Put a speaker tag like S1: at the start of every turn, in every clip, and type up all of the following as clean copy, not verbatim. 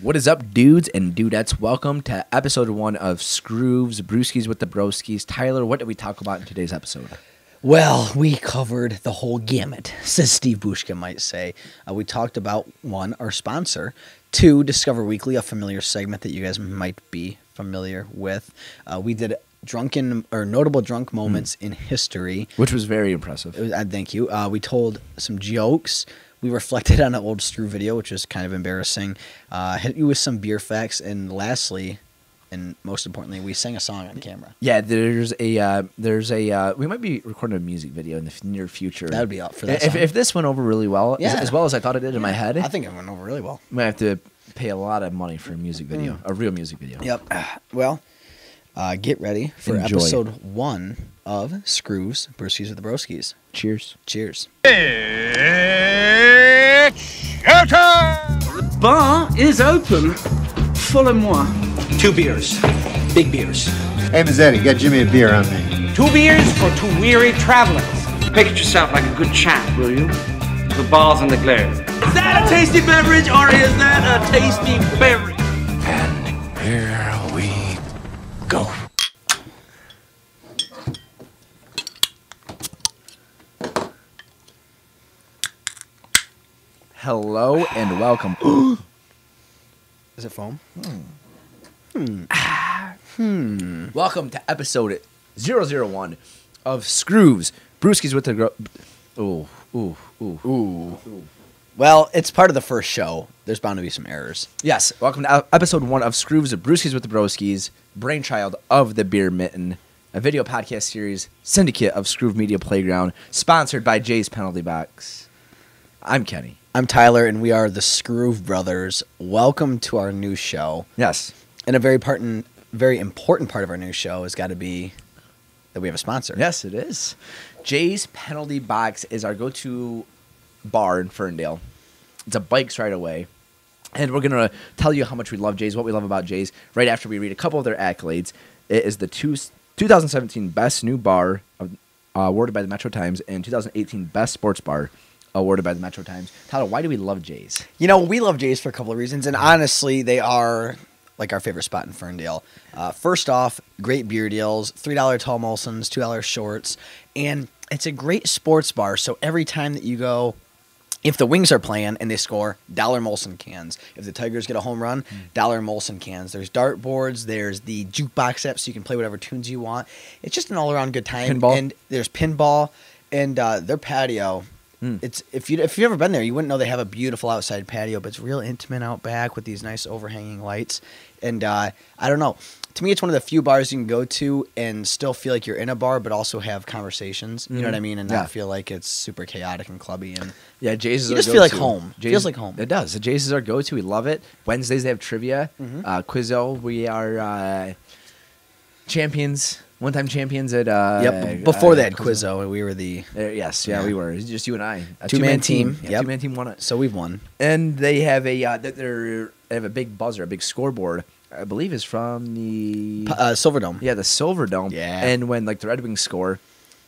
S1: What is up, dudes and dudettes? Welcome to episode 1 of Skroove's Brewskis with the Broskis. Tyler, what did we talk about in today's episode?
S2: Well, we covered the whole gamut, says Steve Bushka might say. We talked about, 1, our sponsor, 2, Discover Weekly, a familiar segment that you guys might be familiar with. We did notable drunk moments in history.
S1: Which was very impressive.
S2: Thank you. We told some jokes. We reflected on an old Skroove video, which was kind of embarrassing. Hit you with some beer facts. And lastly, and most importantly, we sang a song on camera.
S1: Yeah, we might be recording a music video in the near future.
S2: That would be up for that
S1: if this went over really well,
S2: yeah.
S1: as well as I thought it did in my head.
S2: I think it went over really well.
S1: I might have to pay a lot of money for a music video, a real music video.
S2: Yep. Well, get ready for
S1: Enjoy.
S2: episode 1 of Skroove's Brewskis with the Broskis.
S1: Cheers.
S2: Cheers.
S3: The bar is open. Follow moi.
S4: 2 beers. Big beers.
S5: Hey, Mazzetti, get Jimmy a beer on me.
S4: 2 beers for 2 weary travelers.
S6: Picture yourself like a good chap, will you? The balls and the glare.
S3: Is that a tasty beverage or is that a tasty beverage?
S5: And here we go.
S1: Hello and welcome.
S2: Is it foam?
S1: Welcome to episode 001 of Skroove's Brewskis with the
S2: Well, it's part of the first show. There's bound to be some errors.
S1: Yes, welcome to episode 1 of Skroove's Brewskis with the Broskis, brainchild of the Beer Mitten, a video podcast series, syndicate of Skroove Media Playground, sponsored by Jay's Penalty Box. I'm Kenny.
S2: I'm Tyler, and we are the Skroove Brothers. Welcome to our new show.
S1: Yes.
S2: And a very important part of our new show has got to be that we have a sponsor.
S1: Yes, it is. Jay's Penalty Box is our go-to bar in Ferndale. It's a bike's right away. And we're going to tell you how much we love Jay's, what we love about Jay's, right after we read a couple of their accolades. It is the 2017 Best New Bar awarded by the Metro Times and 2018 Best Sports Bar awarded by the Metro Times. Tyler, why do we love Jay's?
S2: You know, we love Jay's for a couple of reasons, and honestly, they are like our favorite spot in Ferndale. First off, great beer deals, $3 tall Molsons, $2 shorts, and it's a great sports bar, so every time that you go, if the Wings are playing and they score, $1 Molson cans. If the Tigers get a home run, $1 Molson cans. There's dartboards, there's the jukebox app so you can play whatever tunes you want. It's just an all-around good time.
S1: Pinball.
S2: And there's pinball, and their patio. It's if you've ever been there, you wouldn't know they have a beautiful outside patio, but it's real intimate out back with these nice overhanging lights. And I don't know. To me, it's one of the few bars you can go to and still feel like you're in a bar, but also have conversations. You know what I mean? And not feel like it's super chaotic and clubby. And
S1: yeah, Jay's is
S2: you
S1: our
S2: just feel like
S1: go-to.
S2: home.
S1: Jay's,
S2: Feels like home.
S1: It does. Jay's is our go-to. We love it. Wednesdays they have trivia. Quizzo, we are champions. One-time champions at...
S2: Yep. Before that, Quizzo, we were the...
S1: we were. It's just you and I. A
S2: two-man team.
S1: Yeah,
S2: Yep.
S1: Two-man team won it.
S2: So we've won.
S1: And they have they have a big buzzer, a big scoreboard. I believe is from the
S2: Silverdome.
S1: Yeah, the Silverdome.
S2: Yeah.
S1: And when like the Red Wings score,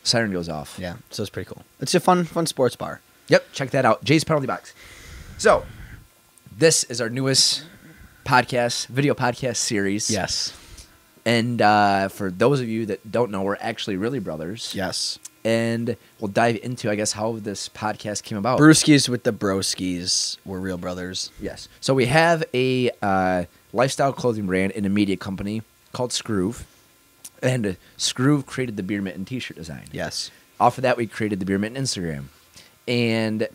S1: siren goes off.
S2: Yeah, so it's pretty cool. It's a fun sports bar.
S1: Yep, check that out. Jay's Penalty Box. So, this is our newest video podcast series.
S2: Yes.
S1: And for those of you that don't know, we're actually really brothers.
S2: Yes.
S1: And we'll dive into, I guess, how this podcast came about.
S2: Brewskis with the Broskis. We're real brothers.
S1: Yes. So we have a lifestyle clothing brand and a media company called Skroove. And Skroove created the Beer Mitten t-shirt design.
S2: Yes.
S1: Off of that, we created the Beer Mitten Instagram. And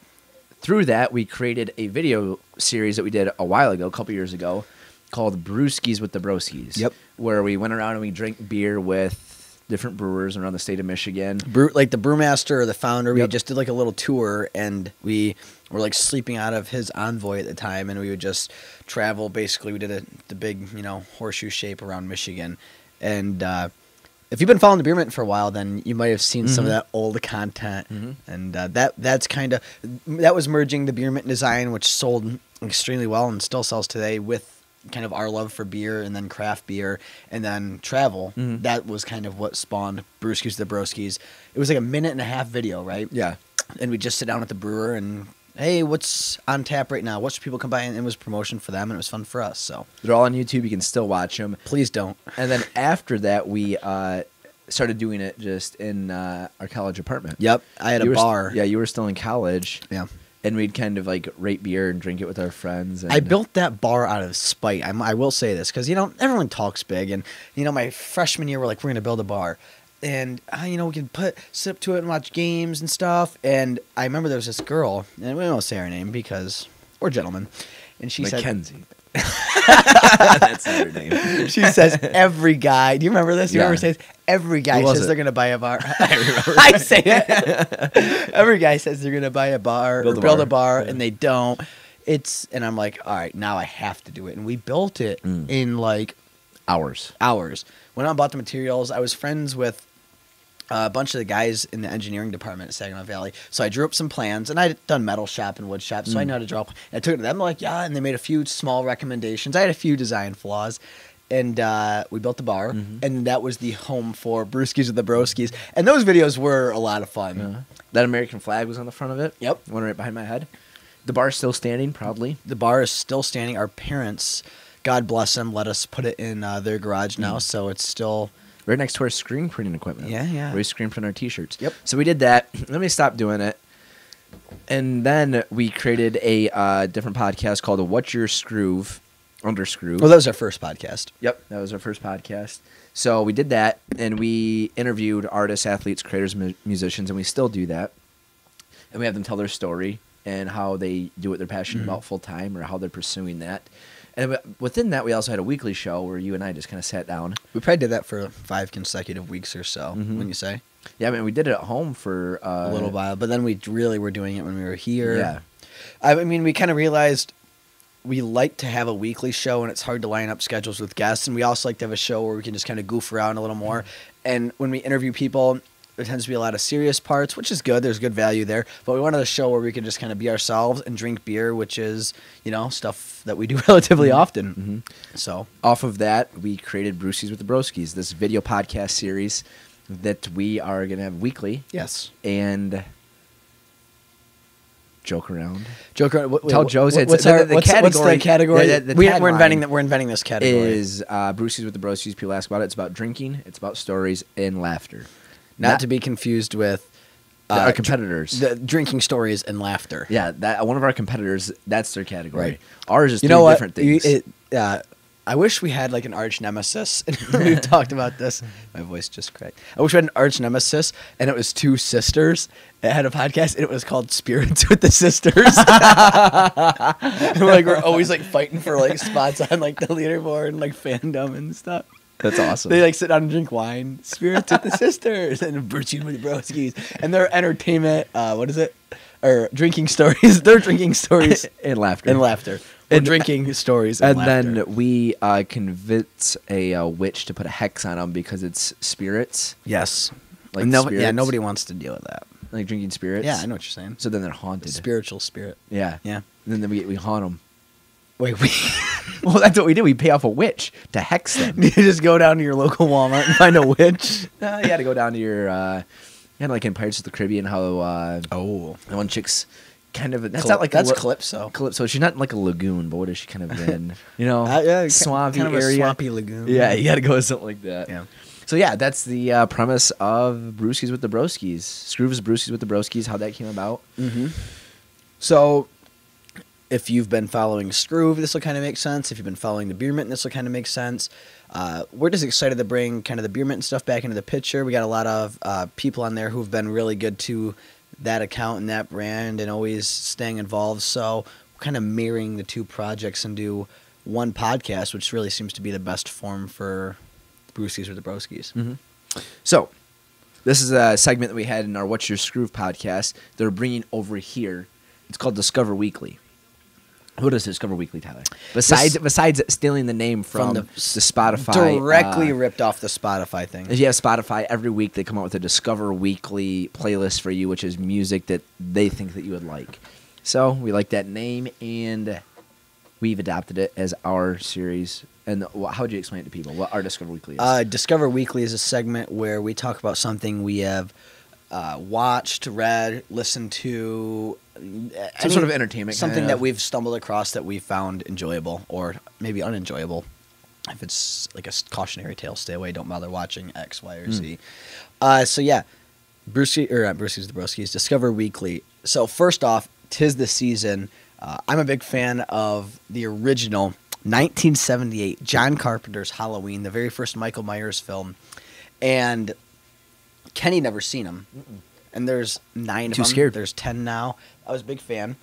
S1: through that, we created a video series that we did a while ago, a couple years ago, called Brewskis with the Broskis. Yep. Where we went around and we drank beer with different brewers around the state of Michigan.
S2: Like the brewmaster or the founder, we just did like a little tour, and we were like sleeping out of his Envoy at the time, and we would just travel. Basically, we did the big, horseshoe shape around Michigan. And if you've been following the Beer Mitten for a while, then you might have seen some of that old content. And that was merging the Beer Mitten design, which sold extremely well and still sells today, with kind of our love for beer and then craft beer and then travel. That was kind of what spawned Brewskis the Broskis. It was like a 1.5-minute video, right?
S1: Yeah.
S2: And we just sit down at the brewer and hey, what's on tap right now? What should people come by? And it was promotion for them, and it was fun for us. So
S1: They're all on YouTube. You can still watch them.
S2: please don't.
S1: And then after that, we started doing it just in our college apartment.
S2: Yep, I had a bar.
S1: Yeah, you were still in college.
S2: Yeah.
S1: And we'd kind of like rate beer and drink it with our friends. And
S2: I built that bar out of spite. I will say this because, everyone talks big. And, my freshman year, we're like, we're going to build a bar. And, we can sit up to it and watch games and stuff. And I remember there was this girl, and we won't say her name because we're gentlemen. And she said,
S1: Mackenzie. That's not her name.
S2: she says, every guy, do you remember this? You
S1: Yeah.
S2: remember says, every guy
S1: Who was
S2: says
S1: it?
S2: they're going to buy a bar. I remember. I say it. Every guy says they're going to buy a bar
S1: Build
S2: or
S1: a
S2: build
S1: bar.
S2: a bar,
S1: Yeah.
S2: and they don't. And I'm like, all right, now I have to do it. And we built it in like
S1: Hours.
S2: Went out and bought the materials. I was friends with a bunch of the guys in the engineering department at Saginaw Valley. So I drew up some plans, and I'd done metal shop and wood shop, so I know how to draw. And I took it to them, like, yeah, and they made a few small recommendations. I had a few design flaws. And we built the bar, and that was the home for Brewskis with the Broskis. And those videos were a lot of fun.
S1: That American flag was on the front of it.
S2: Yep.
S1: One right behind my head. The bar's still standing, proudly.
S2: The bar is still standing. Our parents, God bless them, let us put it in their garage now, so it's still...
S1: Right next to our screen printing equipment.
S2: Yeah, yeah.
S1: Where we screen print our T-shirts.
S2: Yep.
S1: So we did that. Then we stopped doing it. And then we created a different podcast called What's Your Skroove? Under Skroove.
S2: Well, that was our first podcast.
S1: Yep. That was our first podcast. So we did that, and we interviewed artists, athletes, creators, musicians, and we still do that. And we have them tell their story and how they do what they're passionate about full time or how they're pursuing that. And within that, we also had a weekly show where you and I just kind of sat down.
S2: We probably did that for 5 consecutive weeks or so, wouldn't you say?
S1: Yeah, I mean, we did it at home for
S2: A little while, but then we really were doing it when we were here.
S1: Yeah.
S2: I mean, we kind of realized we like to have a weekly show, and it's hard to line up schedules with guests, and we also like to have a show where we can just kind of goof around a little more. And when we interview people, there tends to be a lot of serious parts, which is good. There's good value there. But we wanted a show where we could just kind of be ourselves and drink beer, which is, stuff that we do relatively often. So
S1: Off of that, we created Brewskis with the Broskis, this video podcast series that we are going to have weekly
S2: yes,
S1: and joke around.
S2: joke around.
S1: Tell Joe's it's
S2: what's
S1: the
S2: what's the category?
S1: Yeah, the
S2: we're
S1: tagline
S2: inventing this category.
S1: is Brewskis with the Broskis. People ask about it. It's about drinking. It's about stories and laughter.
S2: Not to be confused with
S1: our competitors.
S2: the drinking stories and laughter.
S1: Yeah, that one of our competitors. That's their category.
S2: Right.
S1: Ours is
S2: You
S1: three
S2: know what?
S1: different things.
S2: I wish we had like an arch nemesis. We've talked about this. My voice just cracked. I wish we had an arch nemesis, and it was 2 sisters that had a podcast, and it was called Spirits with the Sisters. And we're always like fighting for like spots on like the leaderboard and like fandom and stuff.
S1: That's awesome.
S2: They like sit down and drink wine. Spirits with the Sisters and Brewskis with the Broskis, and their entertainment. What is it? Or drinking stories. They're drinking stories
S1: and laughter.
S2: and laughter. And drinking stories and laughter.
S1: then we convince a witch to put a hex on them because it's spirits,
S2: Yes.
S1: like
S2: Yeah,
S1: spirits,
S2: nobody wants to deal with that.
S1: like drinking spirits.
S2: Yeah, I know what you're saying.
S1: So then they're haunted.
S2: Spiritual spirit.
S1: Yeah.
S2: Yeah.
S1: And then we haunt them.
S2: Wait,
S1: Well, that's what we did. We pay off a witch to hex them.
S2: you just go down to your local Walmart and find a witch.
S1: You got to go down to your, kind of like in Pirates of the Caribbean, how
S2: Oh.
S1: the one chick's kind of that's
S2: Cl-
S1: not like
S2: that's
S1: a
S2: Calypso.
S1: Calypso. She's not in like a lagoon, but what is she kind of in? You know,
S2: Yeah,
S1: swampy
S2: kind of
S1: area,
S2: a swampy lagoon.
S1: Yeah, you got to go with something like that.
S2: Yeah.
S1: So yeah, that's the premise of Brewskis with the Broskis. Skroove is Brewskis with the Broskis. How that came about.
S2: So, if you've been following Skroove, this will kind of make sense. If you've been following the Beer Mint, this will kind of make sense. We're just excited to bring kind of the Beer Mint and stuff back into the picture. We got a lot of people on there who've been really good to that account and that brand and always staying involved. So, we're kind of marrying the 2 projects and do one podcast, which really seems to be the best form for Brewskis or the Broskis.
S1: So, this is a segment that we had in our What's Your Skroove podcast. They're bringing over here. It's called Discover Weekly. What is Discover Weekly, Tyler? Besides stealing the name from the Spotify.
S2: Directly ripped off the Spotify thing.
S1: Yeah, Spotify, every week they come out with a Discover Weekly playlist for you, which is music that they think that you would like. So we like that name, and we've adopted it as our series. And how would you explain it to people, what our Discover Weekly is?
S2: Discover Weekly is a segment where we talk about something we have watched, read, listened to.
S1: Some sort of entertainment.
S2: Something that we've stumbled across that we found enjoyable or maybe unenjoyable. If it's like a cautionary tale, stay away, don't bother watching X, Y, or Z. So yeah, Brewskis, the Broskis, Discover Weekly. So first off, 'tis the season. I'm a big fan of the original 1978 John Carpenter's Halloween, the very first Michael Myers film. And Kenny never seen them. And there's 9 of them.
S1: Too scared.
S2: There's 10 now. I was a big fan.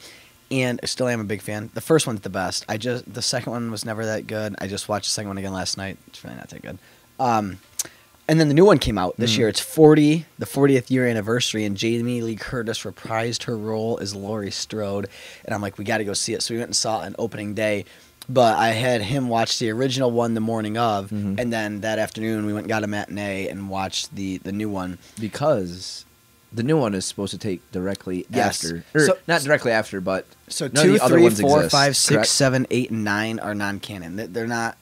S2: And I still am a big fan. The first one's the best. The second one was never that good. I just watched the second one again last night. It's really not that good. And then the new one came out this year. It's the 40th year anniversary, and Jamie Lee Curtis reprised her role as Laurie Strode. And I'm like, we got to go see it. So we went and saw it on opening day. But I had him watch the original one the morning of, and then that afternoon we went and got a matinee and watched the new one.
S1: Because the new one is supposed to take directly after. Or
S2: So-
S1: not directly after, but
S2: So
S1: none of
S2: 2,
S1: the other
S2: 3,
S1: ones
S2: 4,
S1: exist,
S2: 5, 6,
S1: correct?
S2: 7, 8, and 9 are non-canon. They're not.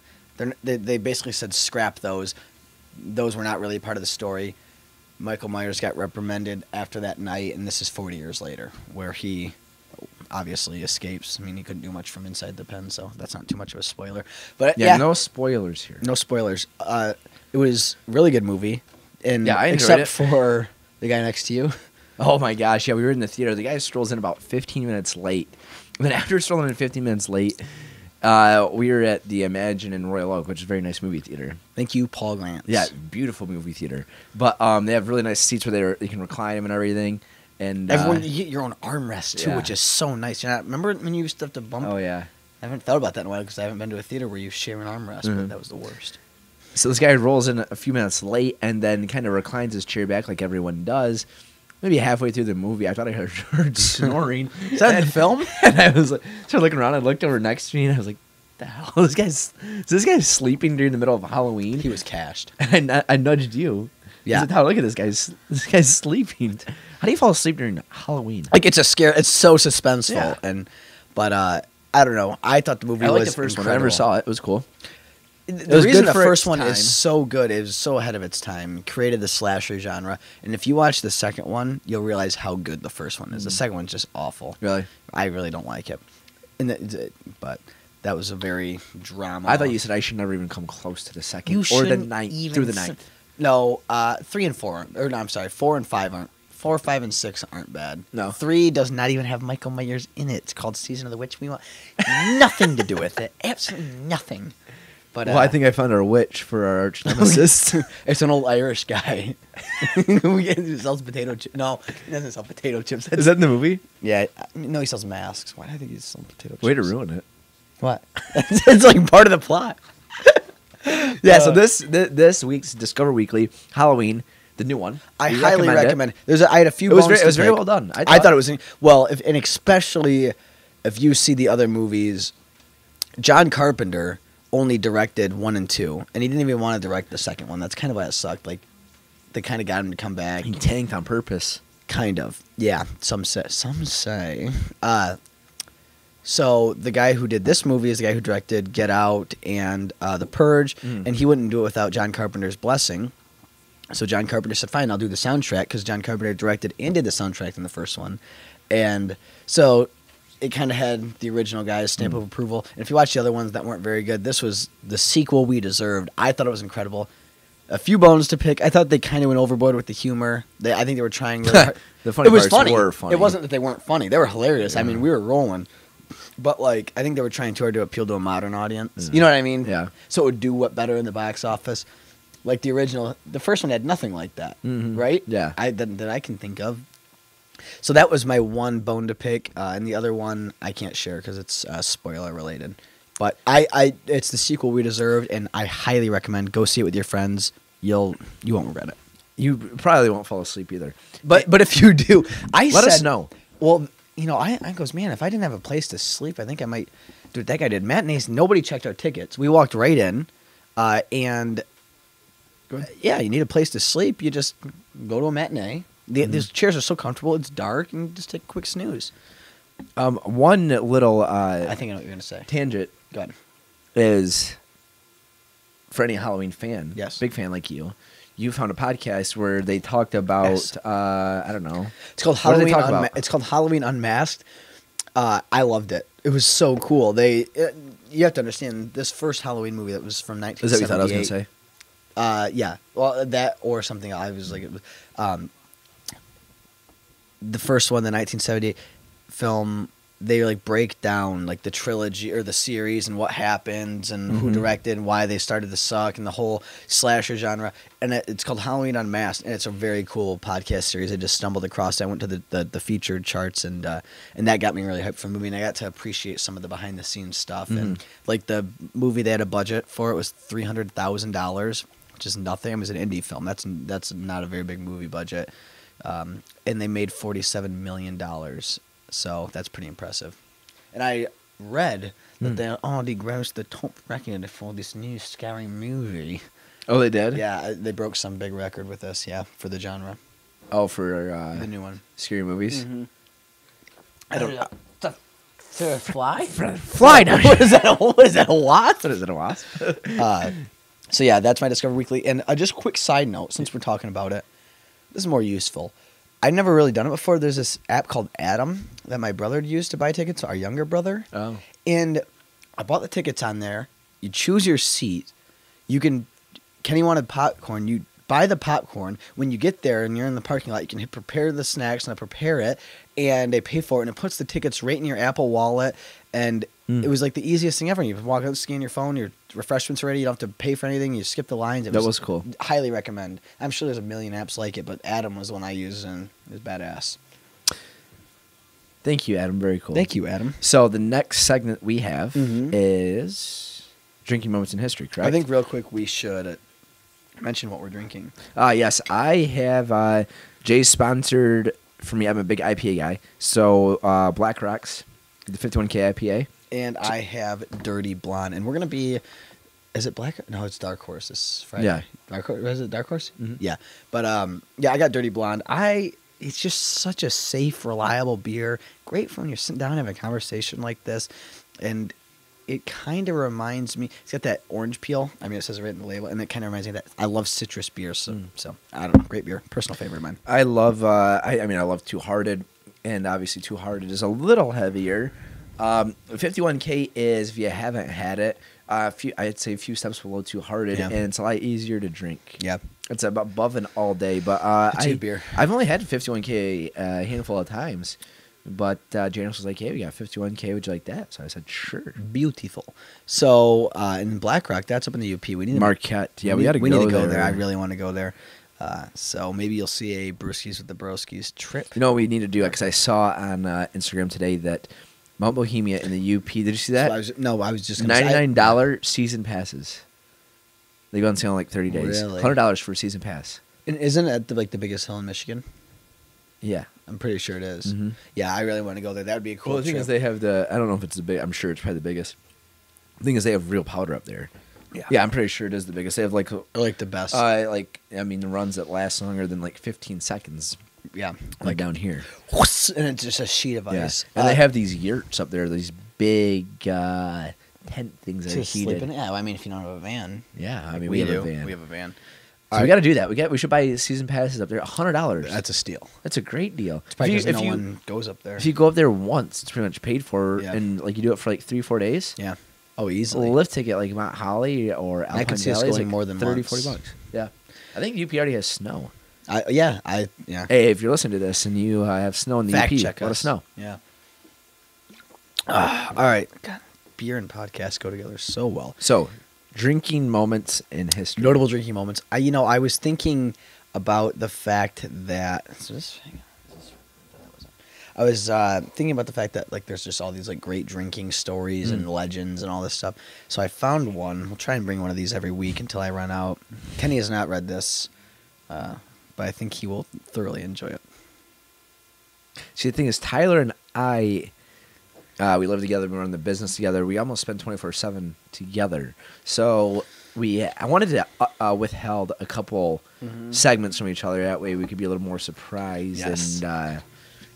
S2: They basically said scrap those. Those were not really part of the story. Michael Myers got reprimanded after that night, and this is 40 years later, where he obviously escapes. I mean, he couldn't do much from inside the pen, so that's not too much of a spoiler. But
S1: Yeah, no spoilers here.
S2: no spoilers. It was a really good movie, and
S1: Yeah, I enjoyed
S2: except
S1: it.
S2: for the guy next to you.
S1: Oh my gosh, yeah, we were in the theater. The guy strolls in about 15 minutes late. And then after strolling in 15 minutes late, we were at the Imagine in Royal Oak, which is a very nice movie theater.
S2: Thank you, Paul Grant.
S1: Yeah, beautiful movie theater. But they have really nice seats where you can recline them and everything. And
S2: Everyone, you get your own armrest too,
S1: yeah.
S2: which is so nice. Remember when you used to have to bump?
S1: oh yeah.
S2: I haven't thought about that in a while because I haven't been to a theater where you share an armrest, but that was the worst.
S1: So this guy rolls in a few minutes late and then kind of reclines his chair back like everyone does. Maybe halfway through the movie, I thought I heard snoring.
S2: Is that in the film?
S1: And I was like, started looking around. I looked over next to me and I was like, "The hell? This guy's sleeping during the middle of Halloween."
S2: He was cashed.
S1: And I nudged you.
S2: Yeah.
S1: I said, "Oh, look at this guy's sleeping. How do you fall asleep during Halloween?"
S2: Like it's it's so suspenseful,
S1: Yeah.
S2: but I don't know. I thought the movie
S1: I
S2: was
S1: liked the first one. I
S2: incredible.
S1: never saw it. It was cool.
S2: The
S1: was
S2: reason
S1: good
S2: the
S1: for
S2: first
S1: its
S2: one
S1: time.
S2: is so good, it was so ahead of its time, created the slasher genre. And if you watch the second one, you'll realize how good the first one is. The second one's just awful.
S1: Really?
S2: I really don't like it. But that was a very drama.
S1: I thought you said I should never even come close to the second
S2: You
S1: or the
S2: shouldn't
S1: ninth
S2: even
S1: through the
S2: s-
S1: ninth.
S2: No, 3 and 4, or no, I'm sorry, 4 and 5 aren't. 4, 5, and 6 aren't bad.
S1: No.
S2: 3 does not even have Michael Myers in it. It's called Season of the Witch. We want nothing to do with it. Absolutely nothing. But
S1: Well, I think I found our witch for our arch nemesis.
S2: it's an old Irish guy who sells potato chips. No, he doesn't sell potato chips.
S1: Is that in the movie?
S2: Yeah, no, he sells masks. Why do I think he's selling potato chips?
S1: Way to ruin it.
S2: What? It's like part of the plot.
S1: Yeah, so this week's Discover Weekly Halloween, the new one.
S2: I
S1: we
S2: highly recommend it. I had a few.
S1: It was
S2: bones
S1: very- it was
S2: to
S1: very
S2: pick.
S1: well done.
S2: I thought it was well, and especially if you see the other movies, John Carpenter only directed 1 and 2, and he didn't even want to direct the second one. That's kind of why it sucked. Like they kind of got him to come back.
S1: He tanked on purpose.
S2: Kind of, yeah. Some say. So the guy who did this movie is the guy who directed Get Out and The Purge, and he wouldn't do it without John Carpenter's blessing. So John Carpenter said, "Fine, I'll do the soundtrack," because John Carpenter directed and did the soundtrack in the first one, and so it kind of had the original guy's stamp of approval. And if you watch the other ones that weren't very good, this was the sequel we deserved. I thought it was incredible. A few bones to pick. I thought they kind of went overboard with the humor. I think they were trying really hard.
S1: The funny
S2: It was
S1: parts
S2: funny.
S1: were funny.
S2: It wasn't that they weren't funny. They were hilarious. I mean, we were rolling. But, like, I think they were trying too hard to appeal to a modern audience. You know what I mean?
S1: Yeah.
S2: So it would do what better in the box office. Like the original, the first one had nothing like that, right?
S1: Yeah.
S2: That I can think of. So that was my one bone to pick, and the other one I can't share because it's spoiler related. But it's the sequel we deserved, and I highly recommend go see it with your friends. You won't regret it.
S1: You probably won't fall asleep either.
S2: But if you do,
S1: Let us know.
S2: Well, I goes, man, if I didn't have a place to sleep, I think I might do what that guy did. Matinees, nobody checked our tickets. We walked right in, and yeah, you need a place to sleep. You just go to a matinee. These chairs are so comfortable. It's dark, and you just take a quick snooze.
S1: One little
S2: I think I know what you're gonna say.
S1: tangent
S2: Go ahead.
S1: is for any Halloween fan,
S2: Yes.
S1: big fan like you, you found a podcast where they talked about
S2: Yes.
S1: I don't know.
S2: It's called
S1: What did they
S2: Halloween.
S1: talk about?
S2: It's called Halloween Unmasked. I loved it. It was so cool. You have to understand this first Halloween movie that was from 1978.
S1: Is that what you thought I was going to say?
S2: Yeah. Well, that or something. I was like, it was, the first one, the 1978 film. They like break down like the trilogy or the series and what happened and who directed and why they started to suck and the whole slasher genre. And it's called Halloween Unmasked, and it's a very cool podcast series. I just stumbled across it. I went to the featured charts, and that got me really hyped for the movie. And I got to appreciate some of the behind the scenes stuff. And like the movie, they had a budget for it was $300,000, which is nothing. It was an indie film. That's not a very big movie budget. And they made $47 million. So that's pretty impressive. And I read that they already grossed the top record for this new scary movie.
S1: Oh, they did?
S2: Yeah, they broke some big record with this, for the genre.
S1: Oh, for
S2: The new one.
S1: scary movies?
S2: I don't know.
S7: To fly?
S1: Fly now.
S2: What is that, a wasp?
S1: What is it, a wasp?
S2: So yeah, that's my Discover Weekly. And just quick side note, since we're talking about it, this is more useful. I've never really done it before. There's this app called Atom that my brother used to buy tickets, our younger brother.
S1: Oh.
S2: And I bought the tickets on there. You choose your seat. Kenny wanted popcorn. You buy the popcorn. When you get there and you're in the parking lot, you can hit prepare the snacks, and I prepare it, and they pay for it, and it puts the tickets right in your Apple Wallet. And it was like the easiest thing ever. You walk out, scan your phone, your refreshments are ready. You don't have to pay for anything. You skip the lines.
S1: That was cool.
S2: Highly recommend. I'm sure there's a million apps like it, but Atom was the one I used, and it was badass.
S1: Thank you, Adam. Very cool.
S2: Thank you, Adam.
S1: So the next segment we have is drinking moments in history, correct?
S2: I think real quick we should mention what we're drinking.
S1: Yes, I have Jay sponsored for me. I'm a big IPA guy. So Black Rocks, the 51K IPA.
S2: And I have Dirty Blonde. And we're going to be... Is it Black? No, it's Dark Horse this Friday.
S1: Yeah.
S2: Dark Horse? Is it Dark Horse? Yeah. But, yeah, I got Dirty Blonde. It's just such a safe, reliable beer. Great for when you're sitting down and having a conversation like this. And it kind of reminds me... It's got that orange peel. I mean, it says it right in the label. And it kind of reminds me of that. I love citrus beers. So I don't know. Great beer. Personal favorite of mine.
S1: I love, I love Two Hearted. And obviously Two Hearted is a little heavier. 51K is, if you haven't had it, I'd say a few steps below Two Hearted, and it's a lot easier to drink.
S2: Yeah.
S1: It's above an all day, but
S2: beer.
S1: I've only had 51K a handful of times, but Janice was like, hey, we got 51K, would you like that? So I said, sure.
S2: Beautiful. So in Black Rock, that's up in the UP. We need to
S1: Marquette. Yeah, we got to go there.
S2: We need to go there. I really want to go there. So maybe you'll see a Brewskis with the Broskis trip.
S1: You know what we need to do? Because I saw on Instagram today that Mount Bohemia in the UP. Did you see that?
S2: So I was just gonna say,
S1: $99 season passes. They go on sale in like 30 days.
S2: Really?
S1: $100 for a season pass.
S2: And isn't it the biggest hill in Michigan?
S1: Yeah.
S2: I'm pretty sure it is. Yeah, I really want to go there. That would be a cool
S1: Well, the thing
S2: trip.
S1: is, they have I don't know if it's the big. I'm sure it's probably the biggest. The thing is, they have real powder up there. Yeah, I'm pretty sure it is the biggest. They have like
S2: the best.
S1: the runs that last longer than like 15 seconds.
S2: Yeah,
S1: like down here.
S2: And it's just a sheet of ice.
S1: And they have these yurts up there. These big tent things that are heated.
S2: Yeah, I mean, if you don't have a van.
S1: Yeah, I mean, we have a van.
S2: We have a van.
S1: So we got to do that. We should buy season passes up there. $100.
S2: That's a steal.
S1: That's a great deal.
S2: It's probably because no one goes up there.
S1: If you go up there once, it's pretty much paid for,
S2: Yeah.
S1: and like you do it for like 3-4 days.
S2: Yeah. Oh, easily.
S1: A lift ticket like Mount Holly or Alpine
S2: I could see us
S1: Valley is
S2: going
S1: like
S2: more than
S1: $30-40
S2: once.
S1: Yeah, I think UP already has snow.
S2: Yeah.
S1: Hey, if you're listening to this and you have snow in the
S2: Fact
S1: UP,
S2: check
S1: let
S2: us.
S1: us know.
S2: Yeah. All right. God, beer and podcast go together so well.
S1: So, drinking moments in history.
S2: Notable drinking moments. I was thinking about the fact that I was thinking about the fact that like there's just all these like great drinking stories and legends and all this stuff. So I found one. We'll try and bring one of these every week until I run out. Kenny has not read this, but I think he will thoroughly enjoy it.
S1: See, the thing is, Tyler and I, we live together. We run the business together. We almost spend 24/7 together. So I wanted to withheld a couple segments from each other. That way, we could be a little more surprised and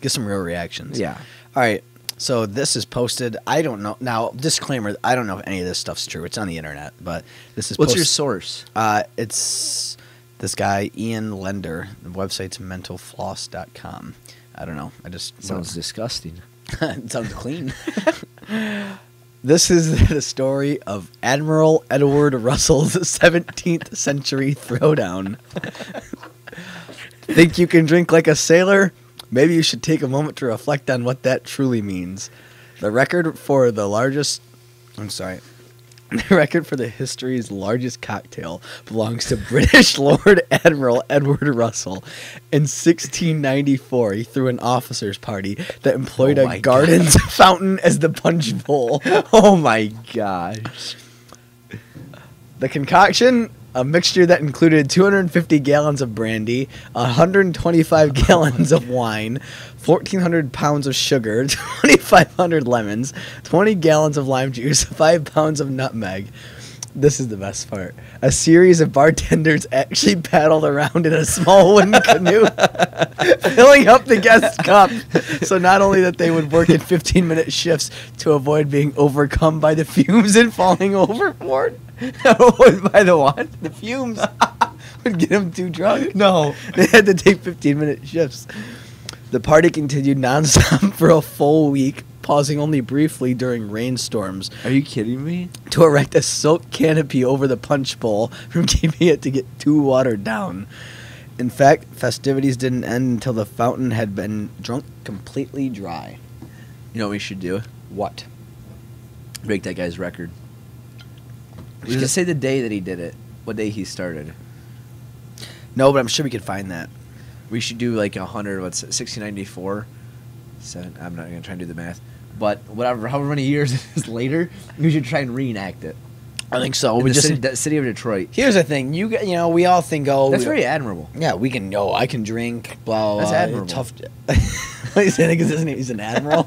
S2: get some real reactions.
S1: Yeah.
S2: All right. So this is posted. I don't know. Now, disclaimer: I don't know if any of this stuff's true. It's on the internet, but this is.
S1: What's your source?
S2: It's This guy, Ian Lender, the website's mentalfloss.com. I don't know. I just
S1: Sounds disgusting.
S2: it sounds clean. This is the story of Admiral Edward Russell's 17th century throwdown. Think you can drink like a sailor? Maybe you should take a moment to reflect on what that truly means. The record for the history's largest cocktail belongs to British Lord Admiral Edward Russell. In 1694, he threw an officers' party that employed a garden's fountain as the punch bowl.
S1: Oh my gosh.
S2: The concoction, a mixture that included 250 gallons of brandy, 125 gallons of wine, 1,400 pounds of sugar, 2,500 lemons, 20 gallons of lime juice, 5 pounds of nutmeg. This is the best part. A series of bartenders actually paddled around in a small wooden canoe, filling up the guest's cup. So not only that they would work in 15-minute shifts to avoid being overcome by the fumes and falling overboard.
S1: By the what?
S2: The fumes would get them too drunk.
S1: No.
S2: They had to take 15-minute shifts. The party continued nonstop for a full week, pausing only briefly during rainstorms
S1: Are you kidding me?
S2: to erect a silk canopy over the punch bowl from keeping it to get too watered down. In fact, festivities didn't end until the fountain had been drunk completely dry.
S1: You know what we should do?
S2: What?
S1: Break that guy's record. We should say the day that he did it. What day he started.
S2: No, but I'm sure we could find that.
S1: We should do like 1694. I'm not going to try and do the math. But however many years it is later, we should try and reenact it.
S2: I think so.
S1: In
S2: We
S1: the
S2: just
S1: city of Detroit.
S2: here's the thing. You know, we all think,
S1: That's very admirable.
S2: yeah, we can. No, I can drink. Blah blah.
S1: That's
S2: blah.
S1: admirable.
S2: Tough. What is it? Because he's an admiral.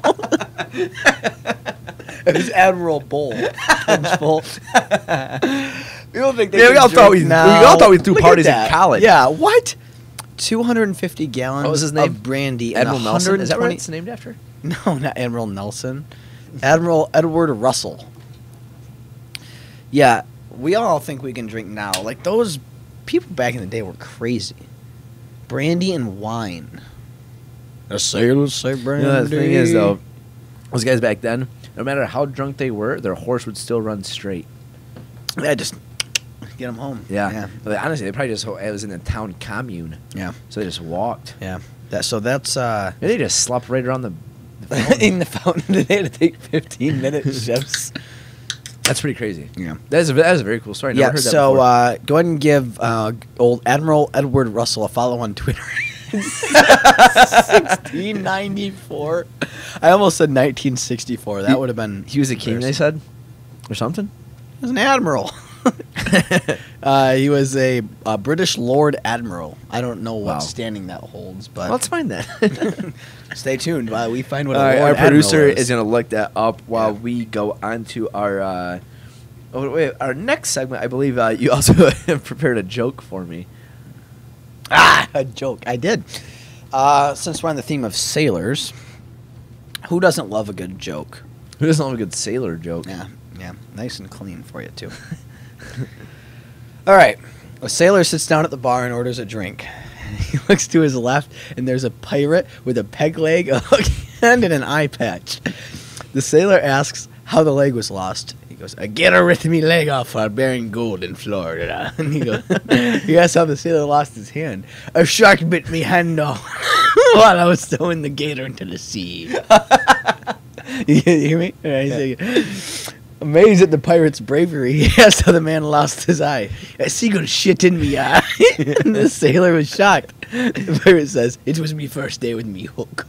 S2: It's Admiral Bowl. Punch bowl. People think they
S1: Yeah, we
S2: can
S1: all thought
S2: drink
S1: we
S2: now.
S1: all thought we threw
S2: Look at
S1: parties in
S2: that.
S1: college.
S2: Yeah. What? 250 gallons
S1: What was his name?
S2: of brandy.
S1: Admiral
S2: and
S1: Nelson. Is that what
S2: 120
S1: it's named after?
S2: No, not Admiral Nelson. Admiral Edward Russell. Yeah, we all think we can drink now. Like, those people back in the day were crazy. Brandy and wine. The sailors say brandy.
S1: You know, the thing is, though, those guys back then, no matter how drunk they were, their horse would still run straight.
S2: Yeah, just get them home.
S1: Yeah. But honestly, they probably just it was in the town commune.
S2: Yeah.
S1: So they just walked.
S2: Yeah. That's
S1: Maybe they just slept right around the
S2: in the fountain. They had to take 15-minute shifts.
S1: That's pretty crazy.
S2: Yeah.
S1: That is a very cool story. Never heard that
S2: so
S1: before.
S2: go ahead and give old Admiral Edward Russell a follow on Twitter. 1694. I almost said 1964. That would have been.
S1: He was a king, they said? Or something?
S2: He was an admiral. He was a British Lord Admiral. I don't know what
S1: Wow.
S2: standing that holds, but
S1: Let's find that.
S2: stay tuned while we find what
S1: All
S2: a
S1: right,
S2: Lord
S1: our producer
S2: Admiral
S1: is going to look that up while we go on to our our next segment. I believe you also prepared a joke for me.
S2: A joke. I did. Since we're on the theme of sailors, who doesn't love a good joke?
S1: Who doesn't love a good sailor joke?
S2: Yeah. Nice and clean for you, too. All right. A sailor sits down at the bar and orders a drink. He looks to his left, and there's a pirate with a peg leg, a hook hand, and an eye patch. The sailor asks how the leg was lost. He goes, "I get her with me leg off while bearing gold in Florida." And he goes, he asks how the sailor lost his hand. "A shark bit me hand off while I was throwing the gator into the sea." You hear me? All right, he's like, amazed at the pirate's bravery, he asked how the man lost his eye. "A seagull shit in me eye." And the sailor was shocked. The pirate says, "It was me first day with me hook."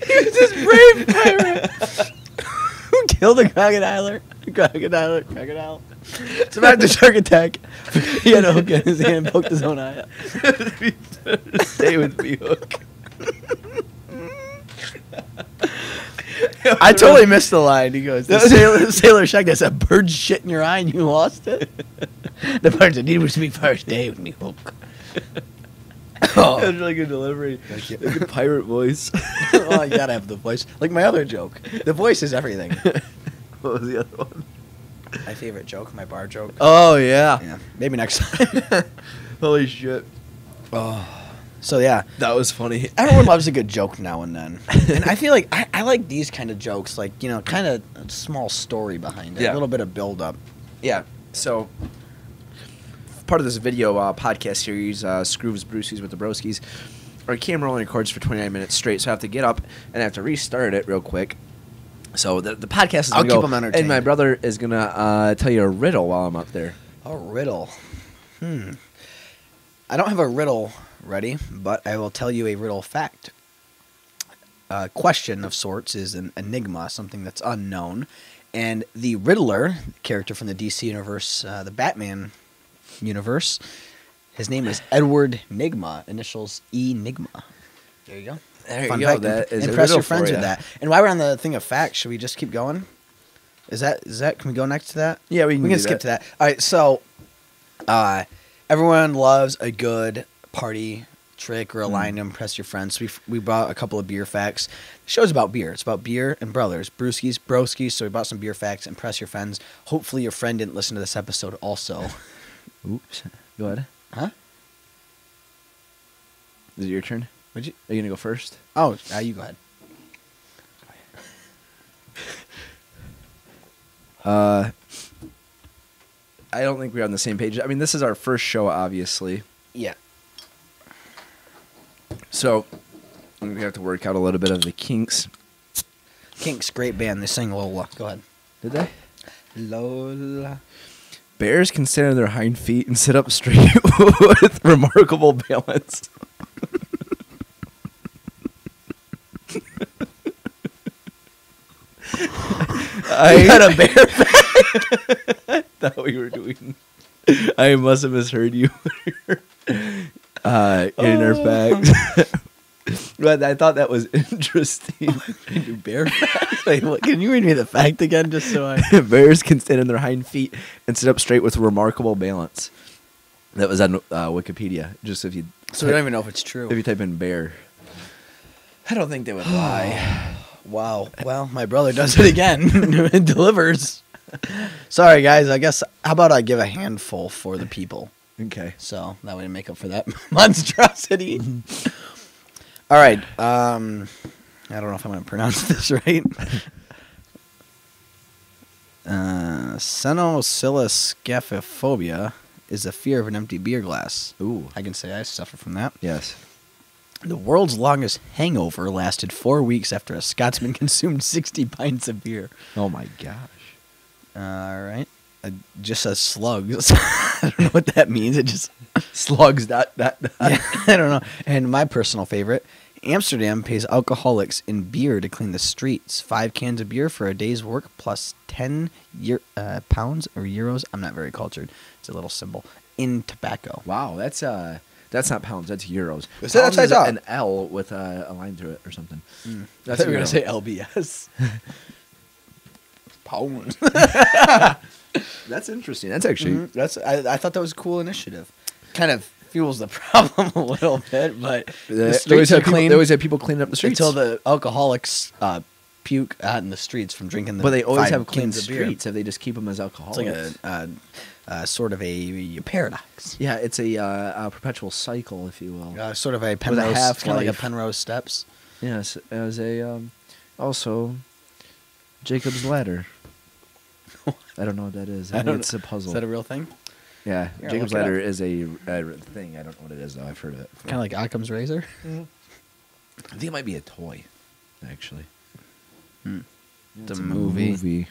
S2: He was this brave pirate who killed a crocodile. Survived the shark attack. He had a hook in his hand and poked his own eye out.
S1: Stay with me, Hook.
S2: I totally missed the line. He goes, Sailor Shack, that's a bird shit in your eye and you lost it. The part that needed to be first day with me hook. Oh.
S1: That's really good delivery.
S2: Thank you.
S1: Like a pirate voice.
S2: Well, you gotta have the voice. Like my other joke. The voice is everything.
S1: What was the other one?
S2: My favorite joke, my bar joke.
S1: Oh, yeah.
S2: Yeah, maybe next time.
S1: Holy shit.
S2: So yeah,
S1: That was funny.
S2: everyone loves a good joke now and then, and I feel like I like these kind of jokes, like kind of a small story behind it,
S1: Yeah.
S2: a little bit of build up.
S1: Yeah. So, part of this video podcast series, Skroove's Brewskis with the Broskis, our camera only records for 29 minutes straight, so I have to get up and I have to restart it real quick. So the podcast is
S2: I'll
S1: going to
S2: keep
S1: go,
S2: 'em entertained.
S1: and my brother is going to tell you a riddle while I'm up there.
S2: A riddle. I don't have a riddle ready, but I will tell you a riddle fact. A question of sorts is an enigma, something that's unknown. And the Riddler, character from the DC universe, the Batman universe, his name is Edward Nigma, initials Enigma. There you go.
S1: There
S2: Fun
S1: you go.
S2: fact.
S1: That is a
S2: Impress
S1: riddle
S2: your friends
S1: for
S2: with
S1: ya.
S2: that. And while we're on the thing of facts, should we just keep going? Is that? Can we go next to that?
S1: Yeah, we can do
S2: skip
S1: that.
S2: to that. All right, so everyone loves a good party trick or a line to impress your friends. So we brought a couple of beer facts. The show's about beer. It's about beer and brothers. Brewskis, Broskis. So we brought some beer facts. Impress your friends. Hopefully your friend didn't listen to this episode also.
S1: Oops. Go ahead.
S2: Huh?
S1: Is it your turn?
S2: Would you?
S1: Are you going to go first?
S2: Oh, you go ahead.
S1: I don't think we're on the same page. I mean, this is our first show, obviously.
S2: Yeah.
S1: So, I'm going to have to work out a little bit of the kinks.
S2: Kinks, great band. They sing Lola. Go ahead.
S1: Did they?
S2: Lola.
S1: Bears can stand on their hind feet and sit up straight with remarkable balance. I
S2: got a bear
S1: thought we were doing. I must have misheard you in our facts. But I thought that was interesting.
S2: bear facts? Wait, what, can you read me the fact again, just so I...
S1: Bears can stand on their hind feet and sit up straight with remarkable balance. That was on Wikipedia. Just if you
S2: So we don't even know if it's true.
S1: if you type in bear, I don't think they would lie.
S2: Wow. Well, my brother does it again. It delivers. Sorry, guys. I guess, how about I give a handful for the people?
S1: Okay.
S2: So that way to make up for that monstrosity. All right. I don't know if I'm going to pronounce this right. Senoscaphophobia is the fear of an empty beer glass.
S1: Ooh.
S2: I can say I suffer from that.
S1: Yes.
S2: The world's longest hangover lasted 4 weeks after a Scotsman consumed 60 pints of beer.
S1: Oh my gosh.
S2: All right. Just says slugs. I don't know what that means. It just...
S1: Slugs. Dot.
S2: Yeah, I don't know. And my personal favorite, Amsterdam pays alcoholics in beer to clean the streets. 5 cans of beer for a day's work plus 10 pounds or euros. I'm not very cultured. It's a little symbol. In tobacco.
S1: Wow. That's not pounds. That's euros.
S2: Is that
S1: Pounds
S2: upside
S1: is
S2: down?
S1: an L with a line through it or something.
S2: I
S1: That's
S2: thought you were
S1: euro.
S2: going to say LBS. Pounds.
S1: That's interesting. That's actually
S2: I thought that was a cool initiative. Kind of fuels the problem a little bit, but the
S1: they
S2: streets are clean
S1: They always have people cleaning up the streets
S2: until the alcoholics puke out in the streets from drinking the
S1: But they always
S2: 5
S1: have clean
S2: cans of beer.
S1: streets if they just keep them as
S2: It's
S1: alcoholics.
S2: like a sort of a paradox.
S1: Yeah, it's a perpetual cycle, if you will.
S2: Sort of a Penrose,
S1: half
S2: kind of like a
S1: life.
S2: Penrose Steps.
S1: Yes, as a also Jacob's Ladder. I don't know what that is. I think it's a puzzle.
S2: Is that a real thing?
S1: Yeah,
S2: Here,
S1: Jacob's
S2: look it
S1: Ladder
S2: up.
S1: is a thing. I don't know what it is though. I've heard of it.
S2: Kind of like Occam's Razor.
S1: I think it might be a toy, actually.
S2: It's a movie.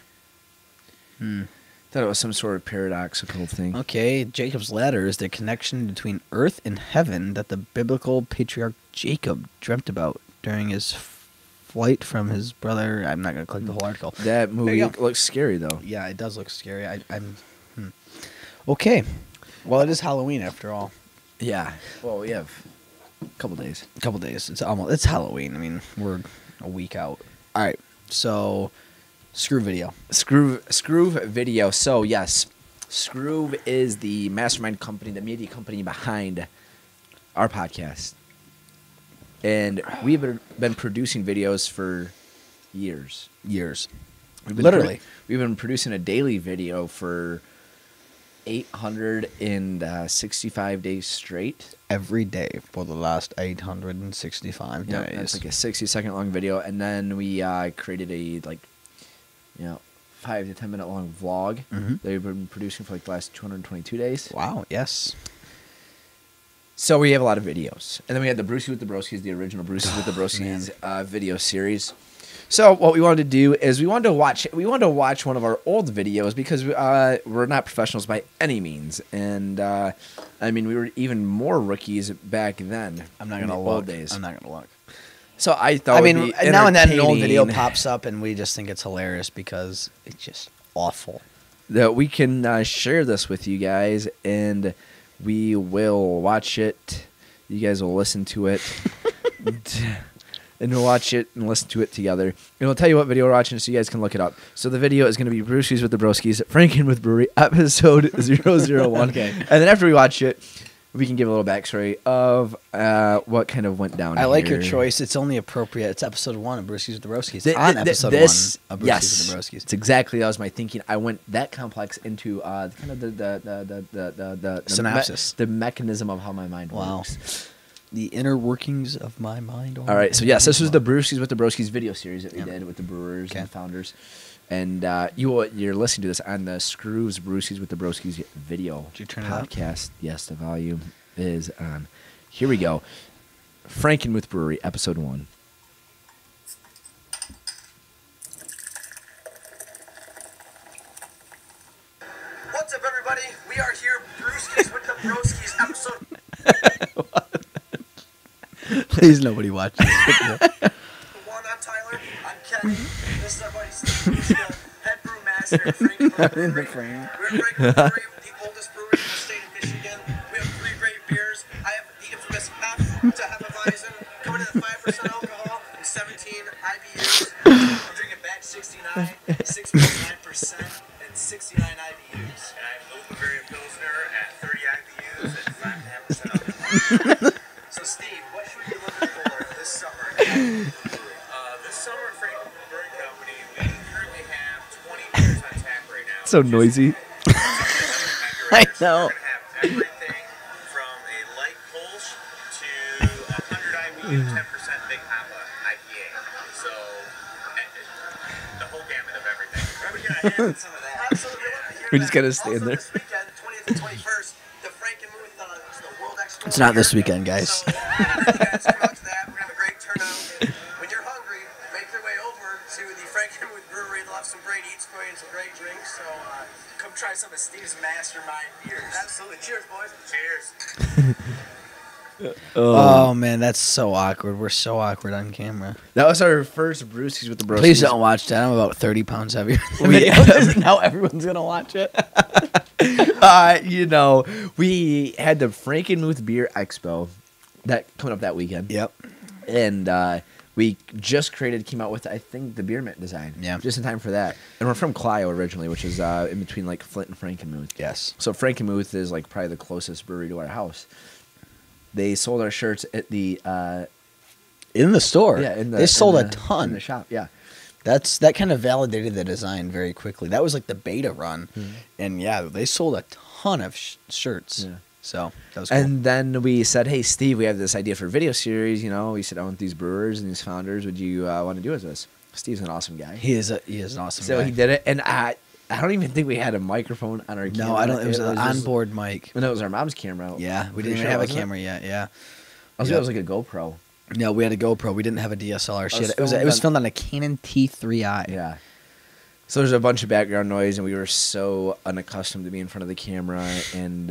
S1: Thought it was some sort of paradoxical thing.
S2: Okay, Jacob's Ladder is the connection between earth and heaven that the biblical patriarch Jacob dreamt about during his flight from his brother. I'm not going to click the whole article.
S1: That movie
S2: you go.
S1: looks scary though.
S2: Yeah, it does look scary. Okay. Well, it is Halloween after all.
S1: Yeah. Well, we have a couple days.
S2: A couple days. It's Halloween. I mean, we're a week out. All right. So, Skroove Video.
S1: Skroove Video. So yes, Skroove is the mastermind company, the media company behind our podcast, and we've been producing videos for years.
S2: Literally.
S1: We've been producing a daily video for 865 days straight.
S2: Every day for the last 865
S1: Yeah,
S2: days.
S1: it's like a 60-second long video, and then we created a 5 to 10 minute long vlog that we've been producing for like the last 222 days.
S2: Wow, yes.
S1: So we have a lot of videos, and then we had the Brewskis with the Broskis, the original Brewskis with the Broskis video series. So what we wanted to do is we wanted to watch one of our old videos because we're not professionals by any means, and I mean we were even more rookies back then.
S2: I'm not gonna
S1: old days.
S2: I'm not gonna look.
S1: So I thought.
S2: I mean, now and then an old video
S1: entertaining
S2: pops up, and we just think it's hilarious because it's just awful.
S1: that we can share this with you guys, and we will watch it. You guys will listen to it. And we'll watch it and listen to it together. And we'll tell you what video we're watching so you guys can look it up. So the video is going to be Brewskis with the Broskis, Franken with Brewery, episode 001.
S2: Okay.
S1: And then after we watch it, we can give a little backstory of what kind of went down
S2: I like
S1: here.
S2: your choice. It's only appropriate. It's episode 1 of Brewskis with the Broskis.
S1: Th-
S2: Episode 1
S1: this-
S2: of Brewskis
S1: yes,
S2: with the Broskis.
S1: it's exactly that was my thinking. I went that complex into kind of the
S2: Synopsis.
S1: the mechanism of how my mind
S2: Wow.
S1: works.
S2: The inner workings of my mind.
S1: All right, so yes, this was the Brewskis with the Broskis video series that we did with the brewers
S2: Okay.
S1: and the founders, and you're listening to this on the Skroove's Brewskis with the Broskis video
S2: Did you turn it up?
S1: podcast. Yes, the volume is on. Here we go. Franken with Brewery, episode 1.
S8: What's up, everybody? We are here, Brewskis with the Broskis, episode
S2: Please, nobody watches.
S8: 1. I'm Tyler. I'm Kevin. This is our buddy Steve. He's the head brewmaster at Frankenmuth
S2: In the
S8: Brewery.
S2: frame.
S8: We're at Frankenmuth Brewery, the oldest brewery in the state of Michigan. We have 3 great beers. I have the infamous Hef to Hefeweizen, coming in at 5% alcohol and 17 IBUs. I'm drinking batch 69, 6.9%, and 69 IBUs. And I have Open Berry Pilsner at 30 IBUs and 5.5% alcohol. So, Steve, what should we be looking for this summer? This summer at Frankenmuth Brewing Company, we currently have 20 beers on tap right now.
S1: So noisy.
S2: I know.
S8: We're going to have everything from a light Kolsch to 100 IBU, 10% Big Papa IPA. So, the whole gamut of everything. We're going to have some of that. Absolutely.
S1: We just gotta stand
S8: Also,
S1: there.
S8: this weekend, 20th and 21st, the Frankenmuth, the World Expo.
S2: It's not this weekend, guys.
S8: So, you guys come out to that. We're going to have a great turnout. When you're hungry, make your way over to the Frankenmuth Brewery. They'll have some great eats for you and some great drinks. So come try some of Steve's mastermind beers. Absolutely. Cheers, boys. Cheers.
S2: Oh, man, that's so awkward. We're so awkward on camera.
S1: That was our first Brewskis with the Broskis.
S2: Please don't watch that. I'm about 30 pounds heavier. Now everyone's going to watch it.
S1: We had the Frankenmuth Beer Expo that coming up that weekend.
S2: Yep.
S1: And we just came out with, I think, the beer mint design.
S2: Yeah.
S1: Just in time for that. And we're from Clio originally, which is in between like Flint and Frankenmuth.
S2: Yes.
S1: So Frankenmuth is like probably the closest brewery to our house. They sold our shirts at the
S2: In the store.
S1: yeah,
S2: they sold
S1: in
S2: a
S1: the
S2: ton.
S1: shop. Yeah.
S2: That kind of validated the design very quickly. That was like the beta run. And yeah, they sold a ton of shirts.
S1: Yeah.
S2: So that was cool.
S1: And then we said, "Hey, Steve, we have this idea for a video series. We sit down with these brewers and these founders. Would you want to do it with us?" Steve's an awesome guy.
S2: he is an awesome
S1: So
S2: guy.
S1: he did it, and I don't even think we had a microphone on our camera.
S2: No, I don't. It was an
S1: just-
S2: onboard mic.
S1: And it was our mom's camera.
S2: Yeah, we
S1: Pretty
S2: didn't
S1: sure,
S2: even have a
S1: wasn't it?
S2: camera yet. Yeah.
S1: I was
S2: Yep.
S1: it was like a GoPro.
S2: No, we had a GoPro. We didn't have a DSLR.
S1: was
S2: Shit. It was
S1: filmed
S2: filmed on a Canon T3i.
S1: Yeah. So there's a bunch of background noise, and we were so unaccustomed to be in front of the camera, and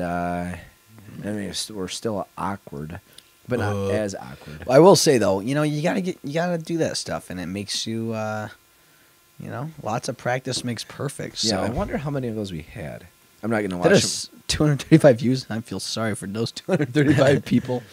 S1: we're still awkward, but not as awkward.
S2: I will say though, you gotta do that stuff, and it makes you, lots of practice makes perfect. So
S1: Yeah, I wonder how many of those we had. I'm not gonna watch
S2: that
S1: them.
S2: is 235 views. I feel sorry for those 235 people.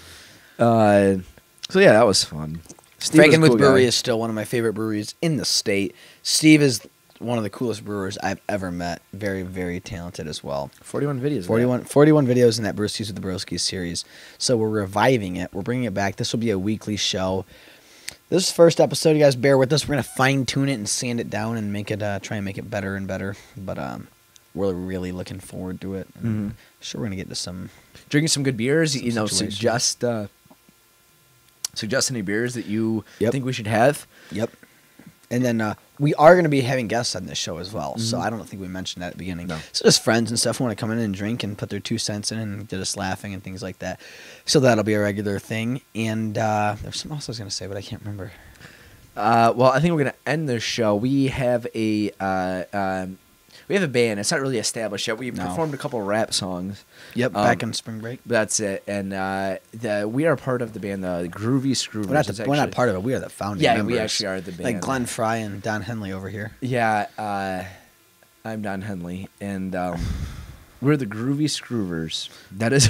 S1: So yeah, that was fun. Steve was a
S2: Frankenmuth
S1: cool
S2: Brewery
S1: guy.
S2: is still one of my favorite breweries in the state. Steve is one of the coolest brewers I've ever met. Very, very talented as well.
S1: 41 videos.
S2: 41 videos in that Brewskis with the Broskis series. So we're reviving it. We're bringing it back. This will be a weekly show. This is the first episode. You guys bear with us. We're going to fine tune it and sand it down and make it try and make it better and better. But we're really looking forward to it. And sure, we're going to get to some
S1: Drinking some good beers. You know,
S2: situations.
S1: suggest any beers that you
S2: Yep.
S1: think we should have.
S2: Yep. And then we are going to be having guests on this show as well. So I don't think we mentioned that at the beginning.
S1: No.
S2: So just friends and stuff who want to come in and drink and put their 2 cents in and get us laughing and things like that. So that'll be a regular thing. And there's something else I was going to say, but I can't remember.
S1: Well, I think we're gonna end this show. We have a band. It's not really established yet. We've performed a couple rap songs.
S2: Yep, back in spring break.
S1: That's it. And we are part of the band, the Groovy Skroove.
S2: We're not part of it. We are the founding
S1: Yeah,
S2: members.
S1: we actually are the band.
S2: Like Glenn Fry and Don Henley over here.
S1: Yeah, I'm Don Henley, and we're the Groovy Skroovers. That is.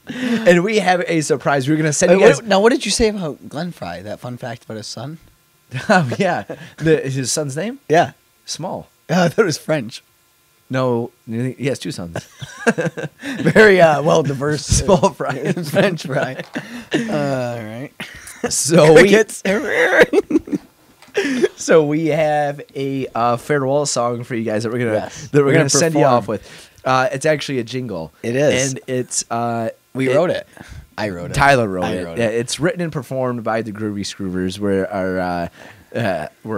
S1: And we have a surprise. We're gonna send you guys.
S2: Now, what did you say about Glenn Fry? That fun fact about his son?
S1: Oh, yeah, his son's name?
S2: Yeah.
S1: Small.
S2: I thought it was French.
S1: No, he has 2 sons.
S2: Very well diverse.
S1: Small fry.
S2: French fry. All right.
S1: So
S2: Crickets.
S1: So we have a farewell song for you guys that we're gonna
S2: Yes.
S1: that we're
S2: We're
S1: gonna
S2: gonna
S1: send you
S2: perform.
S1: off with. It's actually a jingle.
S2: It is.
S1: and it's
S2: We wrote it. I wrote it.
S1: Tyler wrote
S2: I
S1: it.
S2: wrote
S1: Yeah,
S2: it.
S1: it's written and performed by the Groovy Skroovers. We're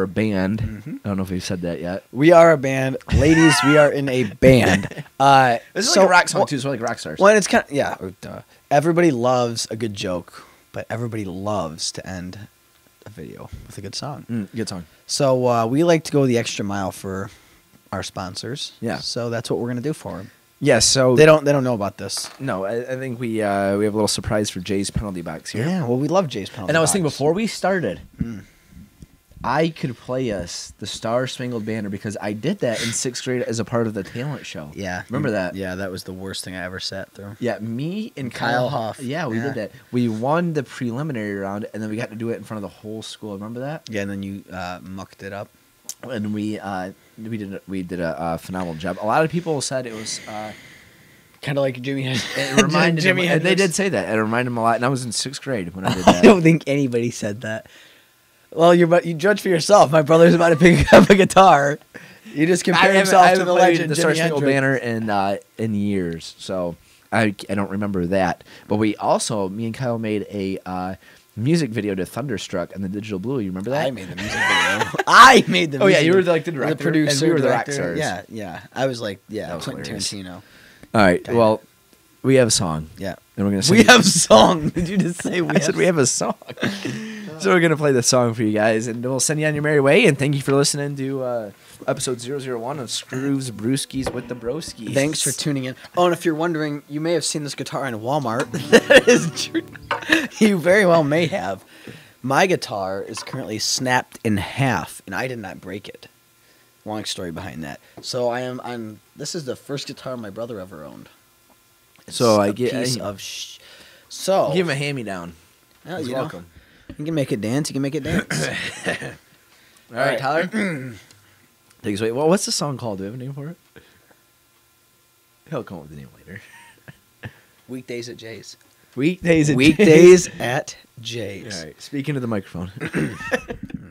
S1: a band.
S2: Mm-hmm.
S1: I don't know if we've said that yet.
S2: We are a band, ladies. We are in a band.
S1: This is like a rock song too. So we're like rock stars.
S2: Well, it's kind of everybody loves a good joke, but everybody loves to end a video with a good song.
S1: Good song.
S2: So we like to go the extra mile for our sponsors.
S1: Yeah.
S2: So that's what we're gonna do for them.
S1: Yeah. So
S2: They don't know about this.
S1: No, I think we have a little surprise for Jay's penalty box here.
S2: Yeah. Well, we love Jay's penalty.
S1: And I was thinking
S2: box.
S1: before we started, I could play us the Star Spangled Banner because I did that in 6th grade as a part of the talent show.
S2: Yeah.
S1: Remember that?
S2: Yeah, that was the worst thing I ever sat through.
S1: Yeah, me and
S2: Kyle Huff.
S1: Yeah, we
S2: Yeah.
S1: did that. We won the preliminary round, and then we got to do it in front of the whole school. Remember that?
S2: Yeah, and then you mucked it up.
S1: And we did a phenomenal job. A lot of people said it was.
S2: Kind of like Jimmy.
S1: It reminded
S2: Jimmy
S1: them, and they
S2: Hendrix.
S1: did say that. It reminded them a lot. And I was in 6th grade when I did
S2: I
S1: that.
S2: don't think anybody said that. Well, you judge for yourself. My brother's about to pick up a guitar. You just compare himself to the legend,
S1: the Star
S2: Jimi
S1: Spangled
S2: Hendrix.
S1: Banner in years, so I don't remember that. But me and Kyle made a music video to Thunderstruck and the Digital Blue. You remember that?
S2: I made the music video. I made the.
S1: Oh, yeah,
S2: music
S1: you were
S2: video.
S1: like the director,
S2: producer,
S1: and we were the rock
S2: director.
S1: stars.
S2: Yeah. I was like,
S1: That was
S2: Quentin
S1: hilarious.
S2: Tarantino.
S1: All right.
S2: Kinda.
S1: Well, we have a song.
S2: Yeah.
S1: And we're gonna.
S2: We
S1: sing-
S2: have song. Did you just say we
S1: I said we have a song. So we're gonna play the song for you guys, and we'll send you on your merry way. And thank you for listening to episode 001 of Scroove's Brewskis with the Broskis.
S2: Thanks for tuning in. Oh, and if you're wondering, you may have seen this guitar in Walmart. That is true. You very well may have. My guitar is currently snapped in half, and I did not break it. Long story behind that. So this is the first guitar my brother ever owned. It's
S1: So I
S2: a
S1: get-
S2: piece of so
S1: Give him a hand-me-down.
S2: yeah,
S1: He's
S2: you know,
S1: welcome.
S2: you can make it dance. You can make it dance.
S1: All right, Tyler. Take us away. Well, what's the song called? Do we have a name for it? He'll come up with a name later.
S2: Weekdays at Jay's.
S1: Weekdays. At
S2: Weekdays at Jay's.
S1: All right. Speaking to the microphone.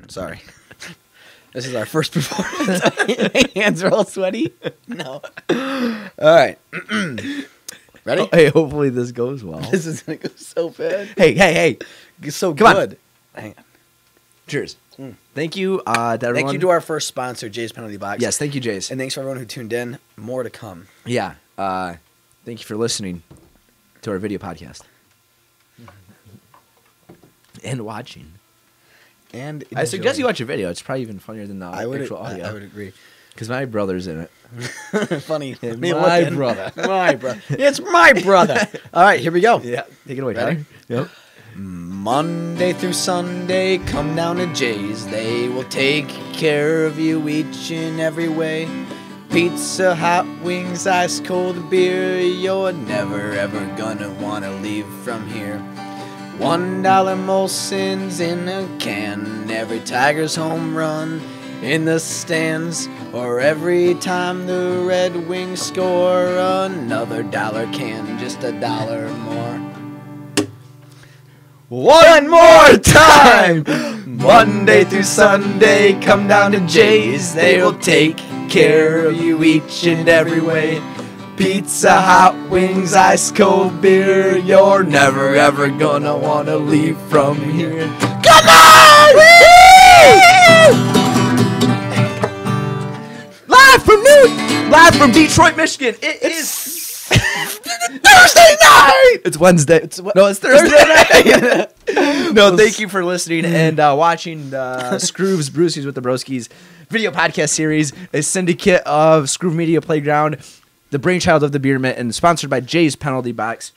S2: Sorry. This is our first performance. My hands are all sweaty. No. All right. Ready?
S1: Hey, hopefully this goes well.
S2: This is going to go so bad.
S1: Hey.
S2: It's so
S1: Come on.
S2: good. Hang on.
S1: Cheers. Thank you to everyone.
S2: Thank you to our first sponsor, Jay's Penalty Box.
S1: Yes, thank you, Jace.
S2: And thanks for everyone who tuned in. More to come.
S1: Yeah. Thank you for listening to our video podcast. And watching.
S2: And
S1: I suggest you watch a video. It's probably even funnier than the actual audio.
S2: I would agree.
S1: Because my brother's in it.
S2: Funny.
S1: My
S2: looking.
S1: brother.
S2: My brother. It's my brother. All right, here we go.
S1: Yeah. Take it away,
S2: Ready?
S1: Tyler. Yep.
S2: Monday through Sunday, come down to Jay's. They will take care of you each and every way. Pizza, hot wings, ice cold beer. You're never ever gonna wanna leave from here. $1 Molson's in a can. Every Tigers home run in the stands, or every time the Red Wings score, another dollar can, just $1 more.
S1: One more time! Monday through Sunday, come down to Jay's. They will take care of you each and every way. Pizza, hot wings, ice cold beer. You're never ever gonna wanna leave from here. Come on! Live from Detroit, Michigan. It is Thursday night. It's Wednesday. It's Thursday night. No, thank you for listening and watching Skroove's Brewskis with the Broskis video podcast series, a syndicate of Skroove Media Playground, the brainchild of the Beer Mint, and sponsored by Jay's Penalty Box.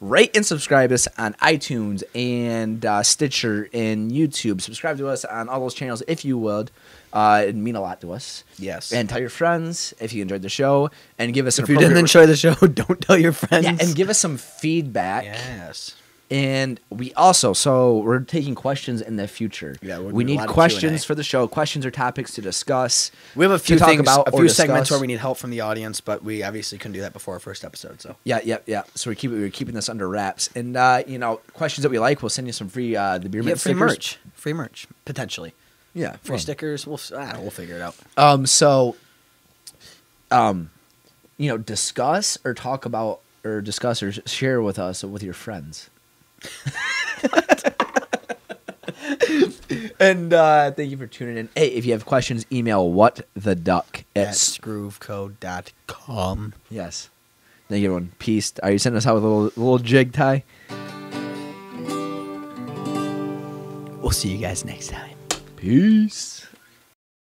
S1: Rate and subscribe us on iTunes and Stitcher and YouTube. Subscribe to us on all those channels if you would. It'd mean a lot to us.
S2: Yes.
S1: And tell your friends if you enjoyed the show, and give us.
S2: If you didn't enjoy the show, don't tell your friends.
S1: Yeah, and give us some feedback.
S2: Yes.
S1: And we also, so we're taking questions in the future.
S2: Yeah,
S1: we need questions for the show, questions or topics to discuss.
S2: We have a few
S1: to talk
S2: things,
S1: about
S2: a
S1: or
S2: few
S1: discuss.
S2: segments where we need help from the audience, but we obviously couldn't do that before our first episode. So
S1: Yeah. So we're keeping this under wraps, and questions that we like, we'll send you some free the Beer Mint stickers.
S2: free merch potentially.
S1: Yeah,
S2: Free stickers. We'll figure it out.
S1: Discuss or talk about or discuss or share with us with your friends. And thank you for tuning in. Hey, if you have questions, email
S2: whattheduck@skroovecode.com.
S1: Yes. Thank you, everyone. Peace. Are you sending us out with a little jig tie?
S2: We'll see you guys next time.
S1: Peace.